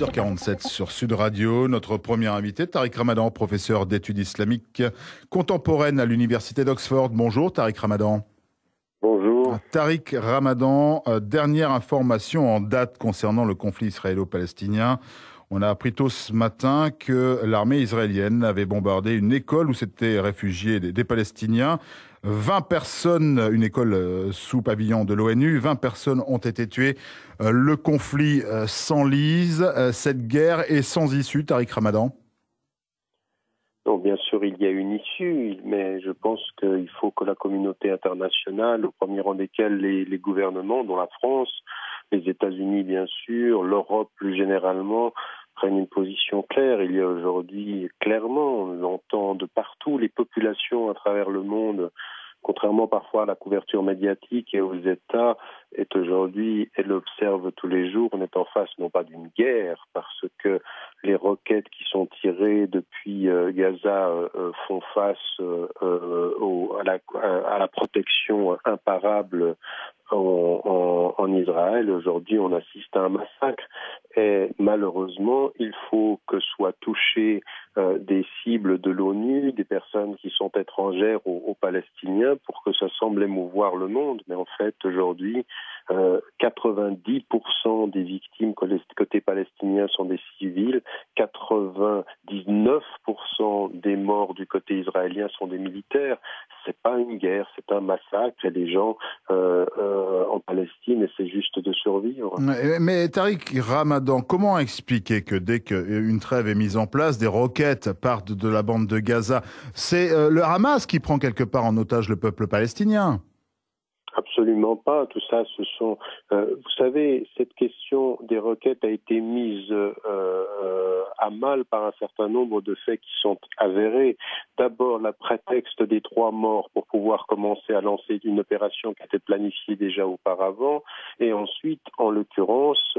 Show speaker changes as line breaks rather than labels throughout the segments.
6h47 sur Sud Radio. Notre premier invité, Tariq Ramadan, professeur d'études islamiques contemporaines à l'université d'Oxford. Bonjour Tariq Ramadan.
Bonjour.
Tariq Ramadan, dernière information en date concernant le conflit israélo-palestinien. On a appris tôt ce matin que l'armée israélienne avait bombardé une école où s'étaient réfugiés des Palestiniens. 20 personnes, une école sous pavillon de l'ONU, 20 personnes ont été tuées. Le conflit s'enlise, cette guerre est sans issue, Tariq Ramadan.
Donc, bien sûr, il y a une issue, mais je pense qu'il faut que la communauté internationale, au premier rang desquels les gouvernements, dont la France, les États-Unis bien sûr, l'Europe plus généralement, prennent une position claire. Il y a aujourd'hui, clairement, on l'entend de partout, les populations à travers le monde, contrairement parfois à la couverture médiatique et aux États, est aujourd'hui, elle l'observe tous les jours, on est en face non pas d'une guerre, parce que les roquettes qui sont tirées depuis Gaza font face à la protection imparable en Israël. Aujourd'hui, on assiste à un massacre et malheureusement, il faut que soient touchées des cibles de l'ONU, des personnes qui sont étrangères aux Palestiniens pour que ça semble émouvoir le monde. Mais en fait, aujourd'hui, 90% des victimes côté palestinien sont des civils, 99% des morts du côté israélien sont des militaires. C'est pas une guerre, c'est un massacre et des gens en Palestine essaient juste de survivre.
Mais Tariq Ramadan, comment expliquer que dès qu'une trêve est mise en place, des roquettes partent de la bande de Gaza? C'est le Hamas qui prend quelque part en otage le peuple palestinien.
Absolument pas. Tout ça, ce sont... vous savez, cette question des roquettes a été mise à mal par un certain nombre de faits qui sont avérés. D'abord, le prétexte des 3 morts pour pouvoir commencer à lancer une opération qui était planifiée déjà auparavant. Et ensuite, en l'occurrence,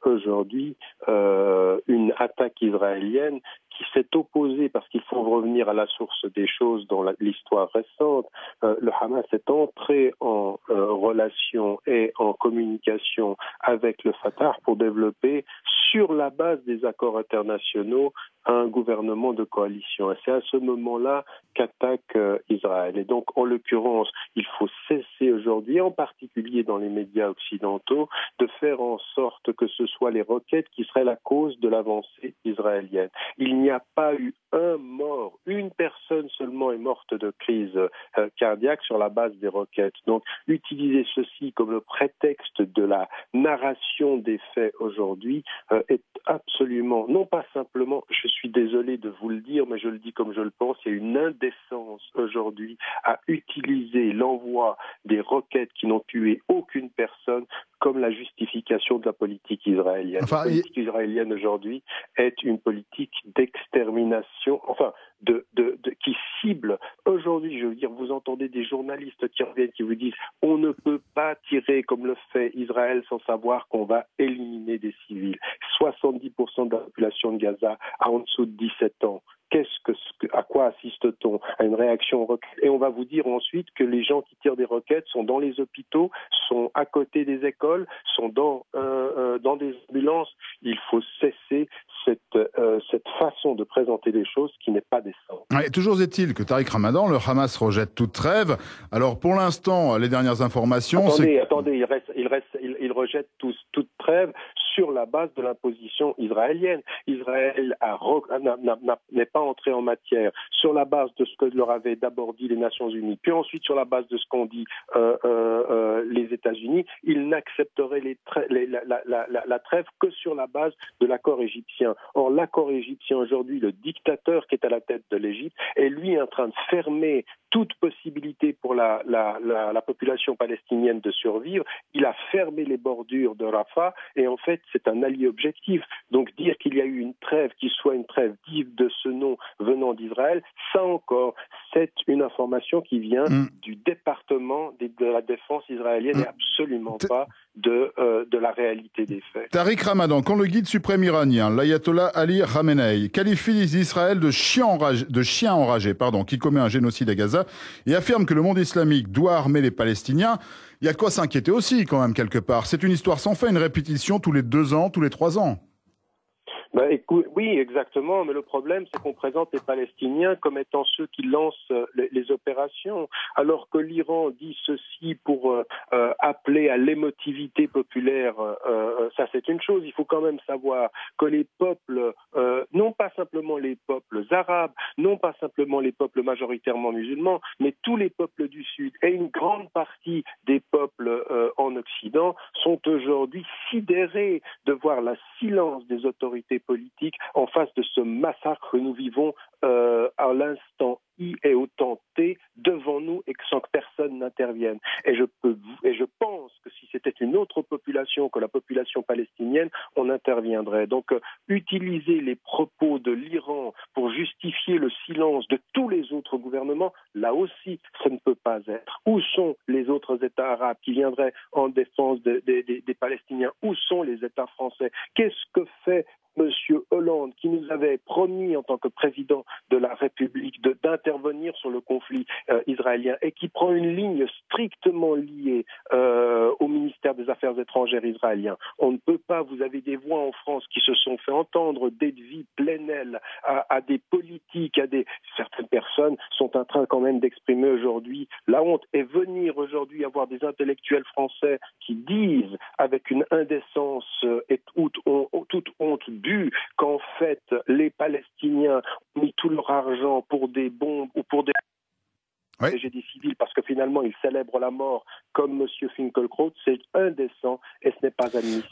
aujourd'hui, une attaque israélienne qui s'est opposée, parce qu'il faut revenir à la source des choses dans l'histoire récente. Le Hamas est entré en relation et en communication avec le Fatah pour développer, sur la base des accords internationaux, un gouvernement de coalition. Et c'est à ce moment-là qu'attaque Israël. Et donc, en l'occurrence, il faut cesser aujourd'hui, en particulier dans les médias occidentaux, de faire en sorte que ce soit les roquettes qui seraient la cause de l'avancée israélienne. Il n'y a pas eu un mort, une personne seulement est morte de crise cardiaque sur la base des roquettes. Donc, utiliser ceci comme le prétexte de la narration des faits aujourd'hui est absolument, non pas simplement, je suis désolé de vous le dire, mais je le dis comme je le pense, il y a une indécence aujourd'hui à utiliser l'envoi des roquettes qui n'ont tué aucune personne comme la justification de la politique israélienne. La politique israélienne aujourd'hui est une politique d'extermination, qui cible. Aujourd'hui, je veux dire, vous entendez des journalistes qui reviennent, qui vous disent on ne peut pas tirer comme le fait Israël sans savoir qu'on va éliminer des civils. 70% de la population de Gaza a en dessous de 17 ans. À quoi assiste-t-on? À une réaction roquette. Et on va vous dire ensuite que les gens qui tirent des roquettes sont dans les hôpitaux, sont à côté des écoles, sont dans des ambulances. Il faut cesser cette façon de présenter les choses qui n'est pas décente.
Ouais, toujours est-il que Tariq Ramadan, le Hamas rejette toute trêve. Alors pour l'instant, les dernières informations...
Attendez, il rejette toute trêve sur la base de l'imposition israélienne. Israël n'est pas entré en matière sur la base de ce que leur avaient d'abord dit les Nations Unies, puis ensuite sur la base de ce qu'ont dit les États-Unis. Ils n'accepteraient la trêve que sur la base de l'accord égyptien. Or, l'accord égyptien aujourd'hui, le dictateur qui est à la tête de l'Égypte, est lui en train de fermer toute possibilité pour la population palestinienne de survivre. Il a fermé les bordures de Rafah et en fait, c'est un allié objectif. Donc dire qu'il y a eu une trêve qui soit une trêve digne de ce nom venant d'Israël, ça encore, c'est une information qui vient du département de la défense israélienne et absolument pas de la réalité des faits.
Tariq Ramadan, quand le guide suprême iranien, l'ayatollah Ali Khamenei, qualifie Israël de chien enragé, qui commet un génocide à Gaza et affirme que le monde islamique doit armer les Palestiniens, il y a de quoi s'inquiéter aussi quand même quelque part. C'est une histoire sans fin, une répétition tous les 2 ans, tous les 3 ans.
Écoute, oui, exactement. Mais le problème, c'est qu'on présente les Palestiniens comme étant ceux qui lancent les opérations, alors que l'Iran dit ceci pour appeler à l'émotivité populaire. Ça, c'est une chose. Il faut quand même savoir que les peuples, non pas simplement les peuples arabes, non pas simplement les peuples majoritairement musulmans, mais tous les peuples du Sud et une grande partie des peuples en Occident sont aujourd'hui sidérés de voir le silence des autorités politiques en face de ce massacre que nous vivons à l'instant I et au temps T devant nous et sans que personne n'intervienne. Et je pense que si c'était une autre population que la population palestinienne, on interviendrait. Donc utiliser les propos de l'Iran pour justifier le silence de tous les autres gouvernements, là aussi, ça ne peut pas être. Où sont les autres États arabes qui viendraient en défense des Palestiniens? Où sont les États français? Qu'est-ce que fait Monsieur Hollande, qui nous avait promis en tant que président de la République d'intervenir sur le conflit israélien et qui prend une ligne strictement liée au ministère des Affaires étrangères israélien? On ne peut pas, vous avez des voix en France qui se sont fait entendre d'Edwy Plenel à des politiques, certaines personnes sont en train quand même d'exprimer aujourd'hui la honte et venir aujourd'hui avoir des intellectuels français qui disent avec une indécence et toute honte qu'en fait les Palestiniens ont mis tout leur argent pour des bombes ou pour des tragédies civiles parce que finalement ils célèbrent la mort comme M. Finkielkraut, c'est indécent et ce n'est pas admissible.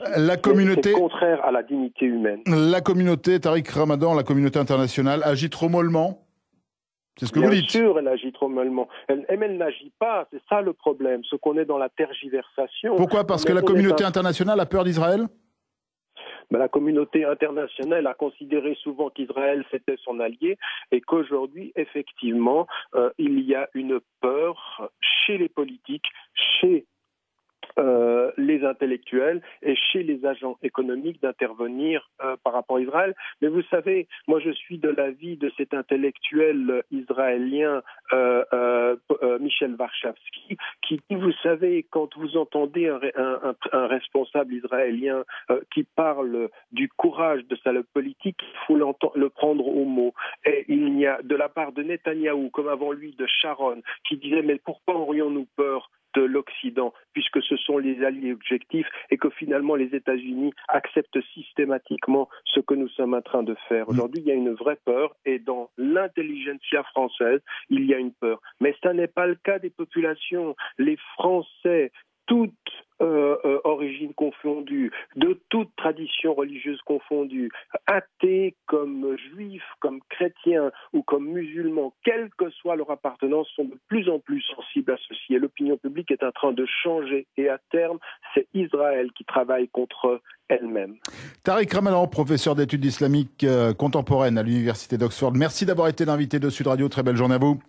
C'est contraire à la dignité humaine.
La communauté, Tariq Ramadan, la communauté internationale agit trop mollement? C'est ce que vous dites.
Bien sûr, elle agit trop mollement. Elle n'agit pas, c'est ça le problème, ce qu'on est dans la tergiversation.
Pourquoi? Parce que la communauté internationale a peur d'Israël?
La communauté internationale a considéré souvent qu'Israël c'était son allié et qu'aujourd'hui, effectivement, il y a une peur chez les politiques, chez les intellectuels et chez les agents économiques d'intervenir par rapport à Israël. Mais vous savez, moi je suis de l'avis de cet intellectuel israélien Michel Warshawski qui dit, vous savez, quand vous entendez un responsable israélien qui parle du courage de sa politique, il faut le prendre au mot. Et il y a de la part de Netanyahou, comme avant lui de Sharon, qui disait mais pourquoi aurions-nous peur de l'Occident, puisque ce sont les alliés objectifs et que finalement les États-Unis acceptent systématiquement ce que nous sommes en train de faire. Aujourd'hui, il y a une vraie peur et dans l'intelligentsia française, il y a une peur. Mais ce n'est pas le cas des populations. Les Français, toutes origines confondues, de toute tradition religieuse confondue, athées comme juifs, comme chrétiens ou comme musulmans, quelle que soit leur appartenance, sont de plus en plus sensibles à ceci. Et l'opinion publique est en train de changer et à terme, c'est Israël qui travaille contre elle-même.
Tariq Ramadan, professeur d'études islamiques contemporaines à l'université d'Oxford. Merci d'avoir été l'invité de Sud Radio. Très belle journée à vous.